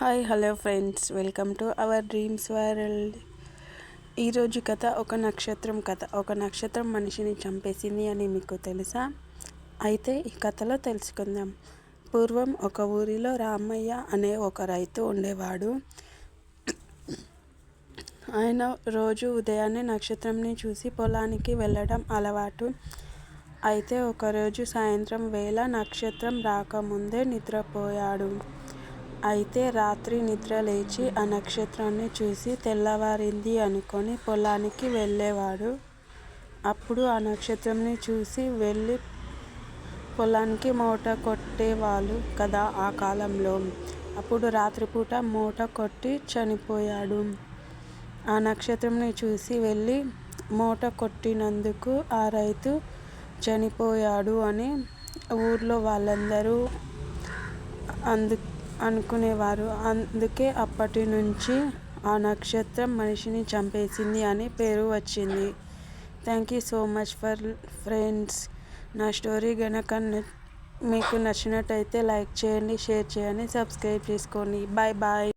Hi hello friends, welcome to our dreams world. ఈరోజు కథ ఒక నక్షత్రం కథ. ఒక నక్షత్రం మనిషిని చంపేసింది అని మీకు తెలుసా? అయితే ఈ కథలో తెలుసుకుందాం. పూర్వం ఒక ఊరిలో రామయ్య అనే ఒక రైతు ఉండేవాడు. ఆయన రోజు ఉదయాన్నే నక్షత్రంని చూసి పొలానికి వెళ్ళడం అలవాటు. అయితే ఒకరోజు సాయంత్రం వేళ నక్షత్రం రాకముందే నిద్రపోయాడు. అయితే రాత్రి నిద్ర లేచి ఆ నక్షత్రాన్ని చూసి తెల్లవారింది అనుకొని పొలానికి వెళ్ళేవాడు. అప్పుడు ఆ నక్షత్రంని చూసి వెళ్ళి పొలానికి మోట కొట్టేవాళ్ళు కదా ఆ కాలంలో. అప్పుడు రాత్రిపూట మోట కొట్టి చనిపోయాడు. ఆ నక్షత్రంని చూసి వెళ్ళి మోట కొట్టినందుకు ఆ రైతు చనిపోయాడు అని ఊర్లో వాళ్ళందరూ అనుకునేవారు. అందుకే అప్పటి నుంచి ఆ నక్షత్రం మనిషిని చంపేసింది అని పేరు వచ్చింది. Thank you so much for friends. నా స్టోరీ గనక మీకు నచ్చినట్టయితే లైక్ చేయండి, షేర్ చేయండి, సబ్స్క్రైబ్ చేసుకోండి. Bye bye.